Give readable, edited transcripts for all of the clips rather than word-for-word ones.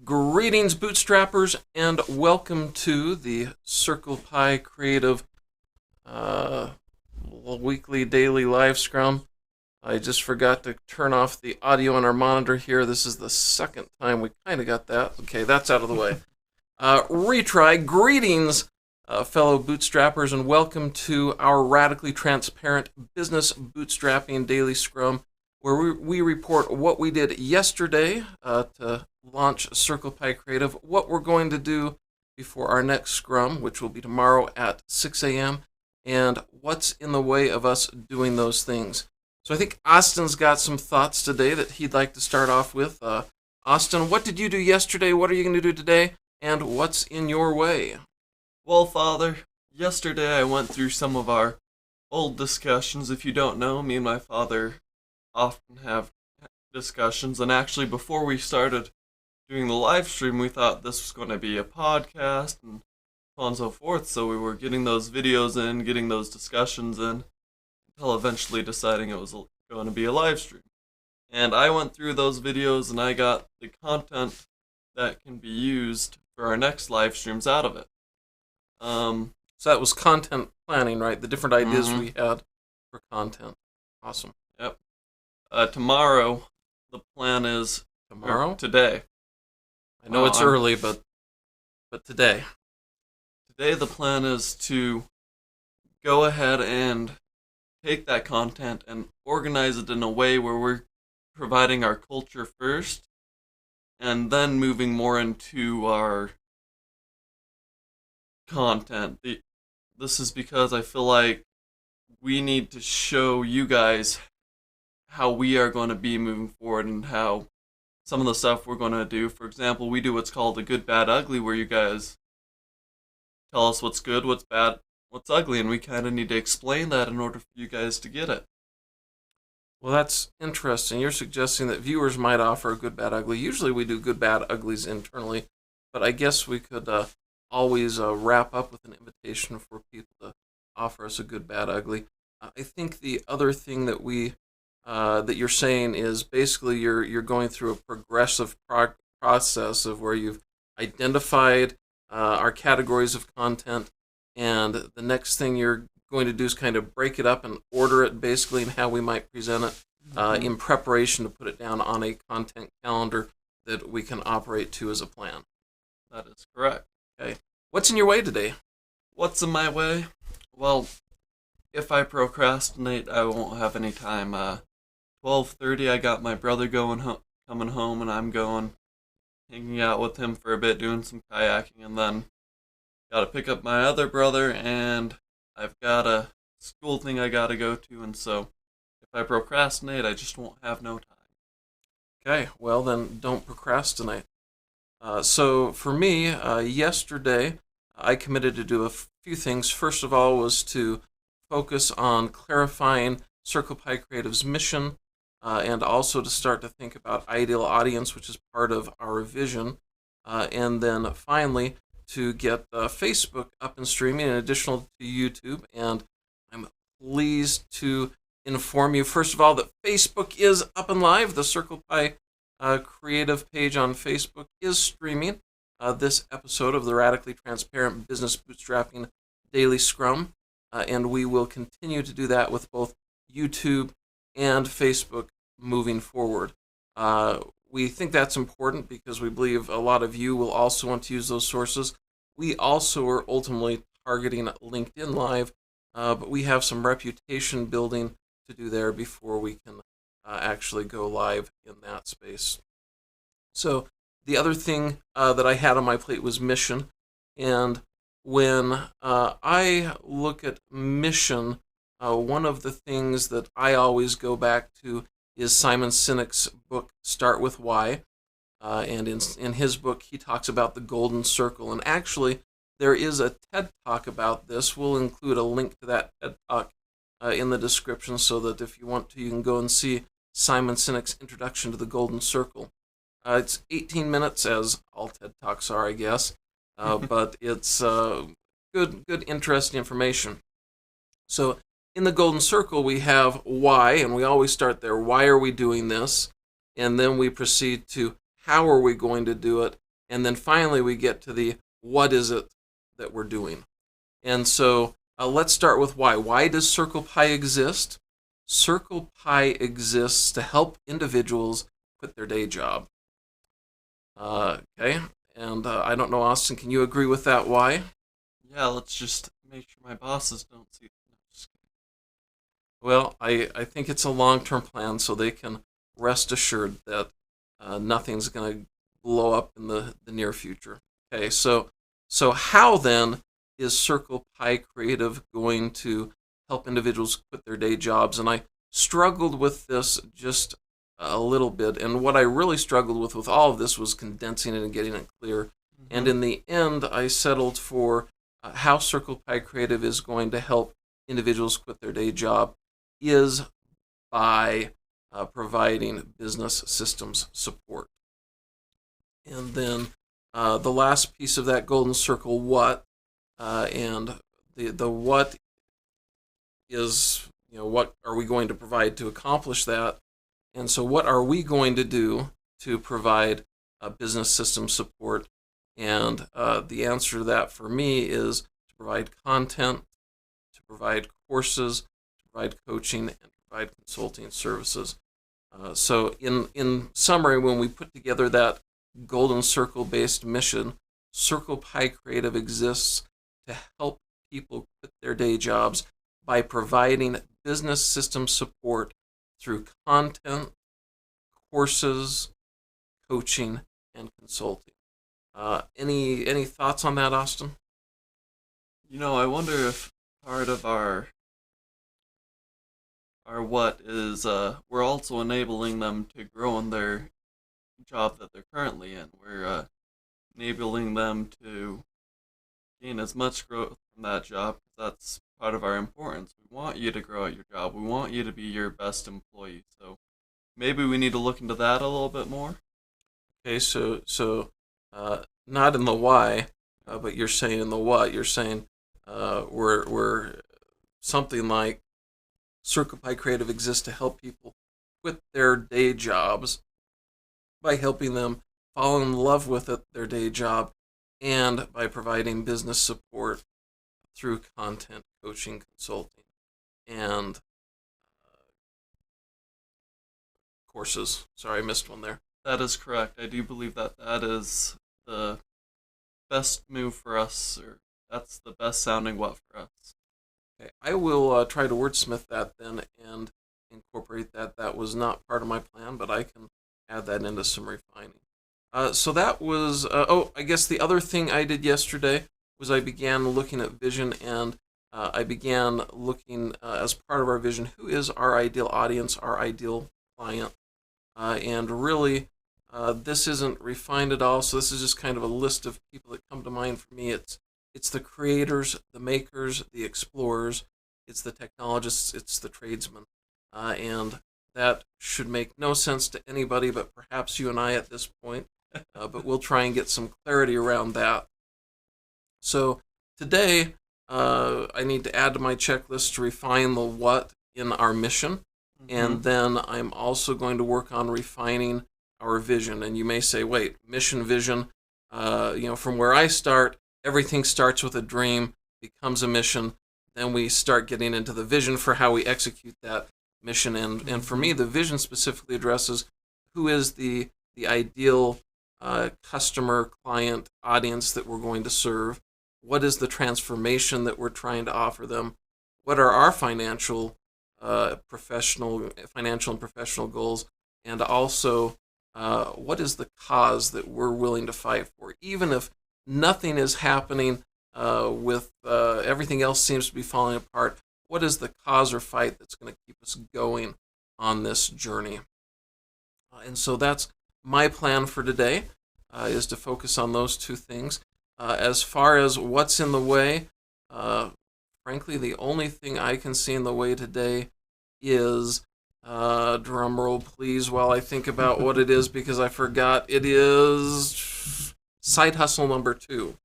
Greetings, bootstrappers, and welcome to the Circle Pi Creative uh, weekly daily live scrum. I just forgot to turn off the audio on our monitor here. This is the second time we kind of got that. Okay, that's out of the way. Retry. Greetings, fellow bootstrappers, and welcome to our radically transparent business bootstrapping daily scrum, where we report what we did yesterday to launch Circle Pi Creative, what we're going to do before our next scrum, which will be tomorrow at 6 a.m., and what's in the way of us doing those things. So I think Austin's got some thoughts today that he'd like to start off with. Austin, what did you do yesterday? What are you going to do today? And what's in your way? Well, Father, yesterday I went through some of our old discussions. If you don't know, me and my father often have discussions, and actually before we started doing the live stream, we thought this was going to be a podcast and so on and so forth, so we were getting those videos in, getting those discussions in, until eventually deciding it was going to be a live stream. And I went through those videos and I got the content that can be used for our next live streams out of it. So that was content planning, right? The different ideas we had for content. Awesome. Yep. Tomorrow, the plan is... Tomorrow? Today. I know it's early, but today. Today the plan is to go ahead and take that content and organize it in a way where we're providing our culture first, and then moving more into our content. This is because I feel like we need to show you guys how we are going to be moving forward and how some of the stuff we're going to do. For example, we do what's called the good, bad, ugly, where you guys tell us what's good, what's bad, what's ugly, and we kind of need to explain that in order for you guys to get it. Well, that's interesting. You're suggesting that viewers might offer a good, bad, ugly. Usually we do good, bad, uglies internally, but I guess we could always wrap up with an invitation for people to offer us a good, bad, ugly. I think the other thing that that you're saying is basically you're going through a progressive process of where you've identified our categories of content, and the next thing you're going to do is kind of break it up and order it basically and how we might present it in preparation to put it down on a content calendar that we can operate to as a plan. That is correct. Okay. What's in your way today? What's in my way? Well, if I procrastinate, I won't have any time. 12:30, I got my brother coming home, and I'm going, hanging out with him for a bit, doing some kayaking, and then got to pick up my other brother, and I've got a school thing I got to go to, and so if I procrastinate, I just won't have no time. Okay, well then don't procrastinate. So for me, yesterday, I committed to do a few things. First of all was to focus on clarifying Circle Pi Creative's mission, and also to start to think about ideal audience, which is part of our vision. And then finally, to get Facebook up and streaming in addition to YouTube. And I'm pleased to inform you, first of all, that Facebook is up and live. The Circle Pi Creative page on Facebook is streaming this episode of the Radically Transparent Business Bootstrapping Daily Scrum. And we will continue to do that with both YouTube and Facebook moving forward. We think that's important because we believe a lot of you will also want to use those sources. We also are ultimately targeting LinkedIn Live, but we have some reputation building to do there before we can actually go live in that space. So the other thing that I had on my plate was mission, and when I look at mission, one of the things that I always go back to is Simon Sinek's book, Start With Why. And in his book, he talks about the golden circle. And actually, there is a TED Talk about this. We'll include a link to that TED Talk in the description so that if you want to, you can go and see Simon Sinek's introduction to the golden circle. It's 18 minutes, as all TED Talks are, I guess. But it's good, interesting information. So in the golden circle, we have why, and we always start there. Why are we doing this? And then we proceed to how are we going to do it? And then finally, we get to the what is it that we're doing. And so let's start with why. Why does Circle Pi exist? Circle Pi exists to help individuals quit their day job. Okay, and I don't know, Austin, can you agree with that? Why? Yeah, let's just make sure my bosses don't see. No, just Well, I think it's a long-term plan, so they can rest assured that nothing's going to blow up in the near future. Okay, so how then is Circle Pi Creative going to help individuals quit their day jobs? And I struggled with this just a little bit, and what I really struggled with all of this was condensing it and getting it clear. And in the end, I settled for how Circle Pi Creative is going to help individuals quit their day job is by providing business systems support. And then the last piece of that golden circle, what, and the what is, what are we going to provide to accomplish that? And so what are we going to do to provide business system support? And the answer to that for me is to provide content, to provide courses, to provide coaching, and to provide consulting services. So in summary, when we put together that golden circle-based mission, Circle Pi Creative exists to help people quit their day jobs by providing business system support through content, courses, coaching, and consulting. Any thoughts on that, Austin? I wonder if part of our what is we're also enabling them to grow in their job that they're currently in. We're enabling them to gain as much growth from that job because that's part of our importance. We want you to grow at your job. We want you to be your best employee. So maybe we need to look into that a little bit more. Okay, so not in the why, but you're saying in the what. You're saying we're something like Circle Pi Creative exists to help people quit their day jobs by helping them fall in love with their day job, and by providing business support through content, coaching, consulting, and courses. Sorry, I missed one there. That is correct. I do believe that is the best move for us, or that's the best sounding what for us. Okay, I will try to wordsmith that then and incorporate that. That was not part of my plan, but I can add that into some refining. So that was, I guess the other thing I did yesterday was I began looking at vision, and I began looking as part of our vision, who is our ideal audience, our ideal client. And really, this isn't refined at all, so this is just kind of a list of people that come to mind for me. It's the creators, the makers, the explorers, it's the technologists, it's the tradesmen. And that should make no sense to anybody but perhaps you and I at this point, but we'll try and get some clarity around that. So today, I need to add to my checklist to refine the what in our mission, and then I'm also going to work on refining our vision. And you may say, wait, mission, vision, from where I start, everything starts with a dream, becomes a mission, then we start getting into the vision for how we execute that mission. And for me, the vision specifically addresses who is the ideal customer, client, audience that we're going to serve. What is the transformation that we're trying to offer them? What are our financial and professional goals? And also, what is the cause that we're willing to fight for? Even if nothing is happening with everything else seems to be falling apart, what is the cause or fight that's going to keep us going on this journey? And so that's my plan for today, is to focus on those two things. As far as what's in the way, frankly, the only thing I can see in the way today is, drum roll please while I think about what it is, because I forgot. It is side hustle number 2.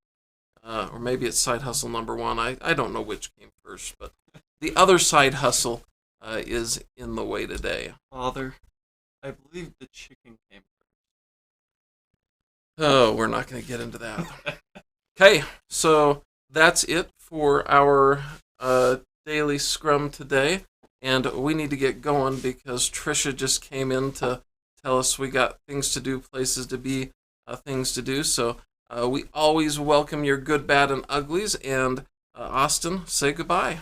Or maybe it's side hustle number 1. I don't know which came first, but the other side hustle is in the way today. Father, I believe the chicken came Oh, we're not going to get into that. Okay, so that's it for our daily scrum today. And we need to get going because Trisha just came in to tell us we got things to do, places to be, things to do. So we always welcome your good, bad, and uglies. And Austin, say goodbye.